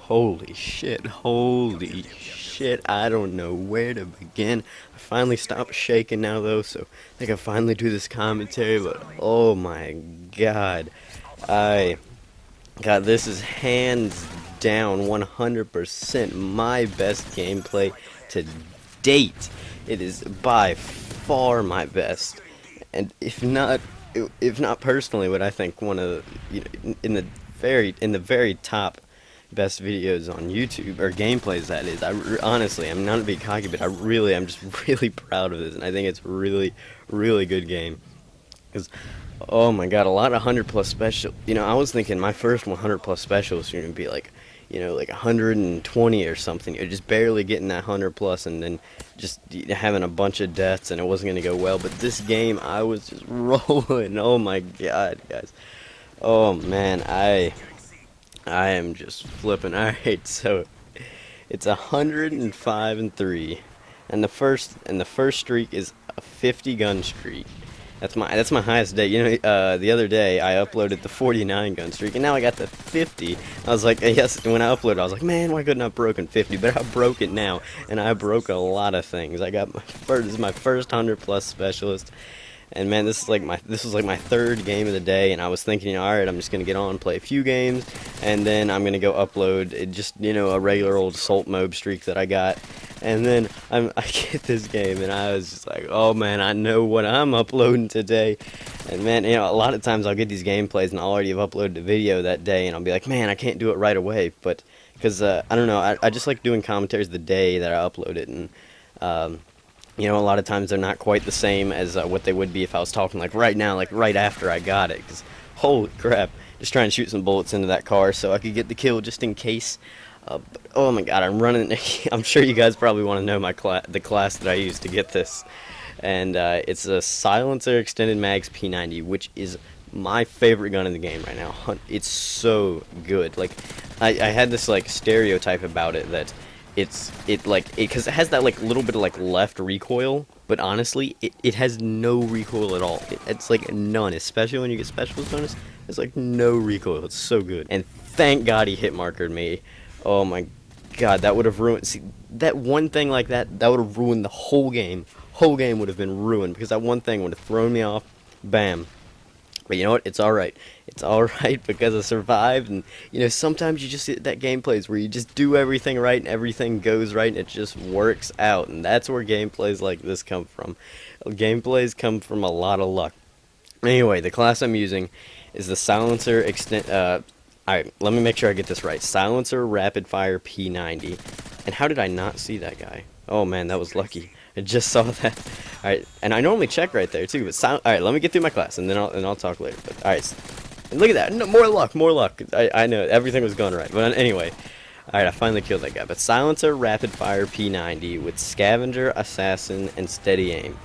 Holy shit, I don't know where to begin. I finally stopped shaking now though, so I can finally do this commentary, but oh my god. I God, this is hands down 100% my best gameplay to date. It is by far my best. And if not personally, what I think one of in the very top best videos on YouTube or gameplays that is. Honestly, I'm not to be cocky, but I'm just really proud of this, and I think it's really good game. Because, oh my god, a lot of 100 plus special. I was thinking my first 100 plus specials were gonna be like, like 120 or something. You're just barely getting that 100 plus, and then just having a bunch of deaths, and it wasn't gonna go well. But this game, I was just rolling. Oh my god, guys. Oh man, I am just flipping. Alright, so it's 105-3, and the first streak is a 50 gun streak. That's my highest day. The other day I uploaded the 49 gun streak, and now I got the 50. I was like, yes. When I uploaded, I was like, man, why couldn't I have broken 50? But I broke it now, and I broke a lot of things. This is my first 100 plus specialist. And man, this was like my third game of the day, and I was thinking, all right, I'm just gonna get on, play a few games, and then I'm gonna go upload a regular old assault MOAB streak that I got. And then I get this game, and I was just like, oh man, I know what I'm uploading today. And man, a lot of times I'll get these gameplays, and I'll already have uploaded a video that day, and I'll be like, man, I can't do it right away, but because I don't know, I just like doing commentaries the day that I upload it, and a lot of times they're not quite the same as what they would be if I was talking like right now, like right after I got it. Because holy crap, just trying to shoot some bullets into that car so I could get the kill just in case. But, oh my god, I'm running. I'm sure you guys probably want to know the class that I used to get this, and it's a silencer extended mags P90, which is my favorite gun in the game right now. It's so good. Like I had this like stereotype about it that because it has that like little bit of like left recoil, but honestly it has no recoil at all. It's like none, especially when you get specialist bonus. It's like no recoil. It's so good. And thank god he hit markered me. Oh my god, that would have ruined. See, that one thing like that would have ruined the whole game. Whole game would have been ruined because that one thing would have thrown me off. Bam. But you know what? It's alright. It's alright because I survived, and sometimes you just get that gameplays where you just do everything right and everything goes right and it just works out, and that's where gameplays like this come from. Gameplays come from a lot of luck. Anyway, the class I'm using is the silencer extend. Alright, let me make sure I get this right. Silencer rapid fire P90. And how did I not see that guy? Oh man, that was lucky. I just saw that. Alright, and I normally check right there too, but alright, let me get through my class and then I'll talk later. But alright, and look at that. No, more luck, more luck. I know everything was going right. But anyway, alright, I finally killed that guy. But silencer rapid fire P90 with scavenger, assassin, and steady aim.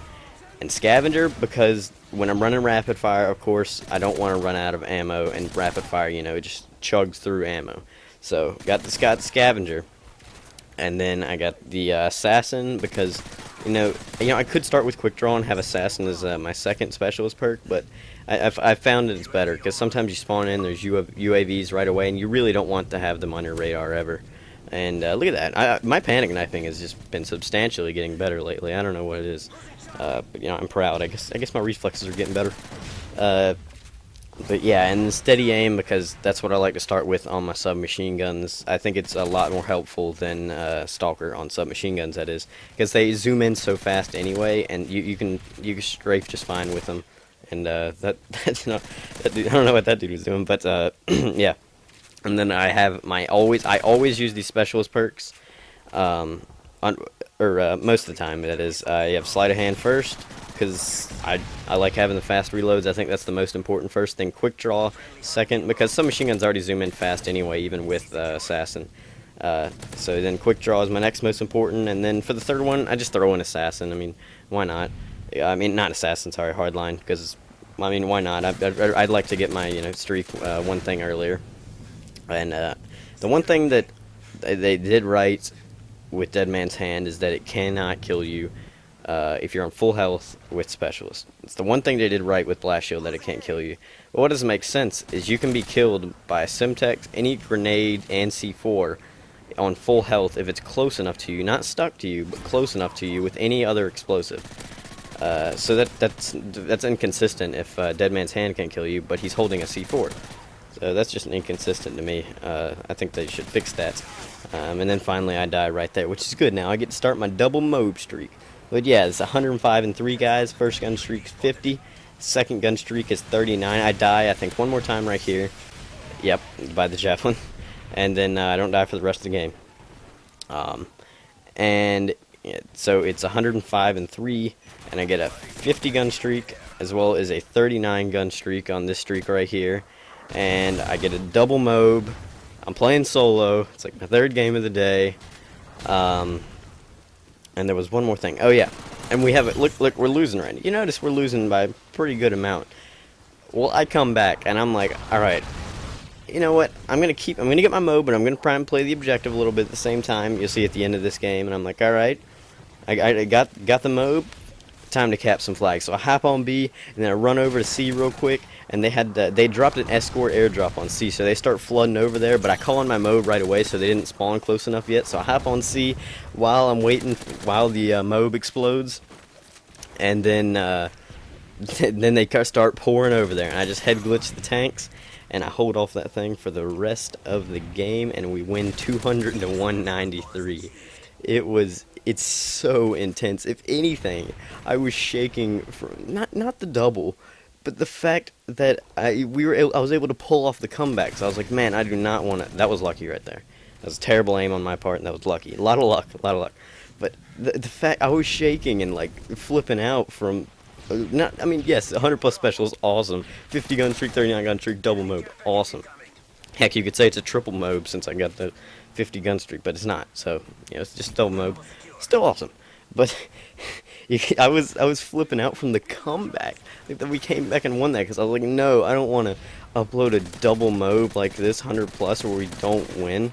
And scavenger because when I'm running rapid fire, of course, I don't want to run out of ammo, and rapid fire, it just chugs through ammo. So got the scavenger. And then I got the assassin because, I could start with quick draw and have assassin as my second specialist perk, but I found that it's better because sometimes you spawn in, there's UAVs right away, and you really don't want to have them on your radar ever. And look at that, my panic knifing has just been substantially getting better lately. I don't know what it is, but I'm proud. I guess my reflexes are getting better. But yeah, and steady aim because that's what I like to start with on my submachine guns. I think it's a lot more helpful than Stalker on submachine guns, that is, because they zoom in so fast anyway, and you can strafe just fine with them. And that's not that dude, I don't know what that dude was doing, but yeah. And then I have I always use these specialist perks, most of the time. That is, I have sleight of hand first, because I like having the fast reloads. I think that's the most important first thing. Quick draw second, because some machine guns already zoom in fast anyway, even with assassin. So then quick draw is my next most important, and then for the third one, I just throw in assassin. I mean, why not? I mean, not assassin, sorry, hardline, because I mean, why not? I'd like to get my streak one thing earlier. And the one thing that they did right with Dead Man's Hand is that it cannot kill you if you're on full health with specialist. It's the one thing they did right with Blast Shield, that it can't kill you. But what doesn't make sense is you can be killed by a Simtex, any grenade, and C4 on full health if it's close enough to you, not stuck to you, but close enough to you with any other explosive. So that's inconsistent if Dead Man's Hand can't kill you, but he's holding a C4. So that's just inconsistent to me. I think they should fix that. And then finally I die right there, which is good. Now I get to start my double MOAB streak. But yeah, it's 105 and 3 guys. First gun streak is 50. Second gun streak is 39. I die, I think, one more time right here. Yep, by the javelin. And then I don't die for the rest of the game. And so it's 105 and 3, and I get a 50 gun streak as well as a 39 gun streak on this streak right here. And I get a double MOAB. I'm playing solo. It's like my third game of the day. And there was one more thing. Oh yeah, and we have it. Look, we're losing right now. You notice we're losing by a pretty good amount. Well, I come back and I'm like, all right, you know what? I'm gonna get my MOAB, but I'm gonna try and play the objective a little bit at the same time. You'll see at the end of this game, and I'm like, all right, I got the MOAB. Time to cap some flags. So I hop on B, and then I run over to C real quick, and they dropped an escort airdrop on C, so they start flooding over there, but I call on my MOAB right away, so they didn't spawn close enough yet. So I hop on C while I'm waiting, while the MOAB explodes, and then then they start pouring over there, and I just head glitch the tanks, and I hold off that thing for the rest of the game, and we win 200 to 193. It's so intense. If anything, I was shaking from not the double, but the fact that I was able to pull off the comeback. So I was like, man, I do not want to. That was lucky right there. That was terrible aim on my part, and that was lucky. A lot of luck. But the fact I was shaking and like flipping out from. I mean, yes, 100 plus special is awesome. 50 gun streak, 39 gun streak, double MOAB, awesome. Heck, you could say it's a triple MOAB since I got the 50 gun streak, but it's not. So, you know, it's just double MOAB. Still awesome. But I was flipping out from the comeback. Like that we came back and won that because I was like, no, I don't want to upload a double MOAB like this 100 plus where we don't win.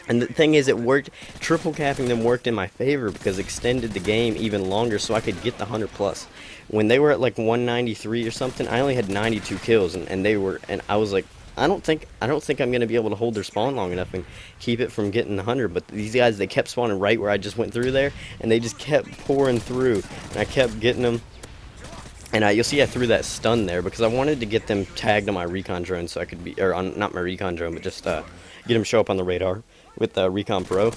And the thing is, it worked. Triple capping them worked in my favor because it extended the game even longer so I could get the 100 plus. When they were at like 193 or something, I only had 92 kills, and I was like, I don't think I'm gonna be able to hold their spawn long enough and keep it from getting 100. But these guys, they kept spawning right where I just went through there, and they just kept pouring through, and I kept getting them. And you'll see I threw that stun there because I wanted to get them tagged on my recon drone so I could be, or on not my recon drone, but just get them show up on the radar with Recon Pro,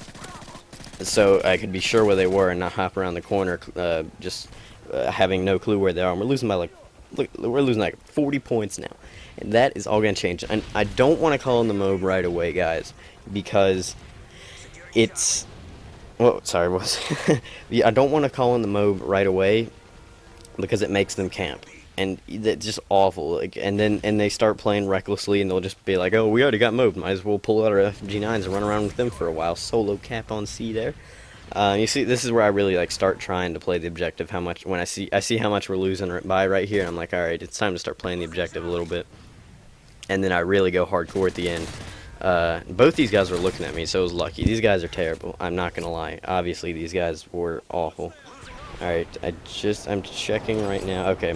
so I could be sure where they were and not hop around the corner, just having no clue where they are. And we're losing by we're losing like 40 points now, and that is all gonna change. And I don't want to call in the MOAB right away, guys, because it's I don't want to call in the MOAB right away because it makes them camp. And it's just awful. Like, and they start playing recklessly, and they'll just be like, "Oh, we already got MOAB. Might as well pull out our FG9s and run around with them for a while." Solo cap on C there. You see, this is where I really like start trying to play the objective. When I see how much we're losing by right here, and I'm like, all right, it's time to start playing the objective a little bit. And then I really go hardcore at the end. Both these guys were looking at me, so it was lucky. These guys are terrible. I'm not gonna lie. Obviously, these guys were awful. Alright, I'm checking right now. Okay,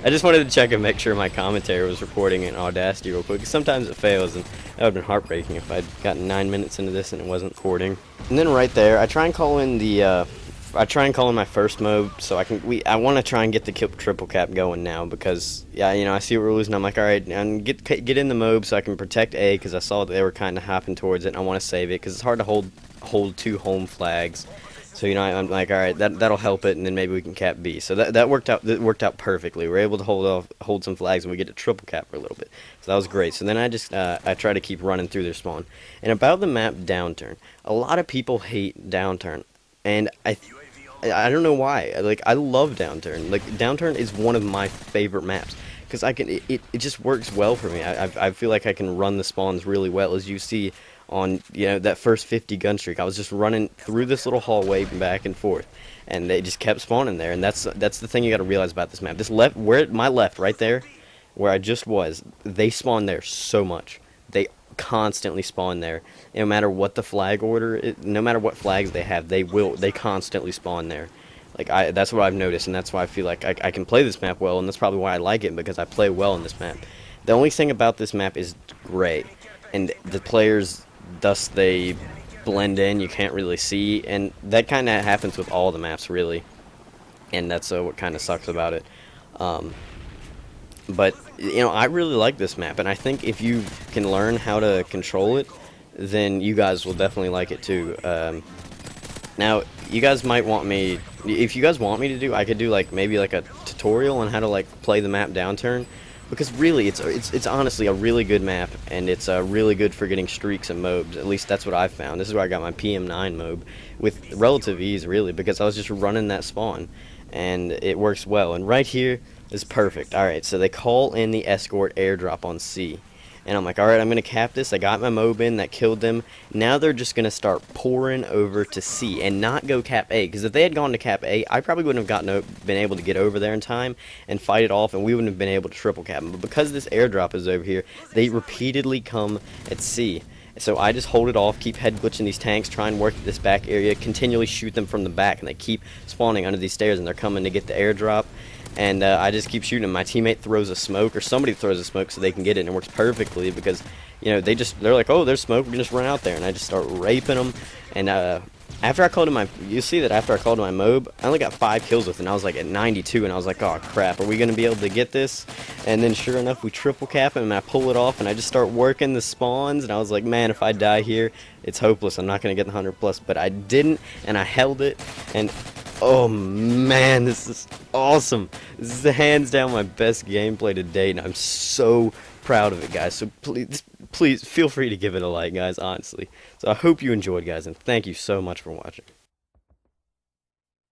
I just wanted to check and make sure my commentary was recording in Audacity real quick, because sometimes it fails, and that would have been heartbreaking if I'd gotten 9 minutes into this and it wasn't recording. And then right there, I try and call in my first MOAB, so I want to try and get the triple cap going now, because, yeah, you know, I see what we're losing. I'm like, alright, and get in the MOAB so I can protect A, because I saw that they were kind of hopping towards it, and I want to save it, because it's hard to hold 2 home flags. So, you know, I'm like, all right, that'll help it, and then maybe we can cap B. So that worked out perfectly. We were able to hold some flags, and we get to triple cap for a little bit. So that was great. So then I try to keep running through their spawn. And about the map Downturn, a lot of people hate Downturn, and I don't know why. Like, I love Downturn. Like, Downturn is one of my favorite maps because it just works well for me. I feel like I can run the spawns really well, as you see on, you know, that first 50 gun streak. I was just running through this little hallway back and forth, and they just kept spawning there. And that's the thing you got to realize about this map. This my left right there, where I just was, they spawn there so much. They constantly spawn there. No matter what the flag order is, no matter what flags they have, they constantly spawn there. Like, that's what I've noticed, and that's why I feel like I can play this map well, and that's probably why I like it, because I play well in this map. The only thing about this map is gray, and the players thus they blend in. You can't really see, and that kind of happens with all the maps, really. And that's what kind of sucks about it. But you know, I really like this map, and I think if you can learn how to control it, then you guys will definitely like it too. Now, you guys might want me, if you guys want me to do, I could do like maybe like a tutorial on how to like play the map downturn, because really it's honestly a really good map, and it's really good for getting streaks and MOABs. At least that's what I found. This is where I got my PM9 MOAB with relative ease, really, because I was just running that spawn, and it works well. And right here is perfect. All right, so they call in the escort airdrop on C. And I'm like, alright, I'm going to cap this. I got my MOAB in, that killed them. Now they're just going to start pouring over to C and not go cap A. Because if they had gone to cap A, I probably wouldn't have been able to get over there in time and fight it off, and we wouldn't have been able to triple cap them. But because this airdrop is over here, they repeatedly come at C. So I just hold it off, keep head glitching these tanks, try and work this back area, continually shoot them from the back, and they keep spawning under these stairs, and they're coming to get the airdrop. And I just keep shooting them. My teammate throws a smoke, or somebody throws a smoke so they can get it, and it works perfectly because, you know, they're like, oh, there's smoke, we can just run out there, and I just start raping them. And after I called in you see that after I called in my MOAB, I only got 5 kills with it, and I was like at 92, and I was like, oh crap, are we gonna be able to get this? And then sure enough, we triple cap him, and I pull it off, and I just start working the spawns, and I was like, man, if I die here, it's hopeless. I'm not gonna get the 100+, but I didn't, and I held it, and oh man, this is awesome. This is hands down my best gameplay to date, and I'm so proud of it, guys. So please feel free to give it a like, guys, honestly. So I hope you enjoyed, guys, and thank you so much for watching.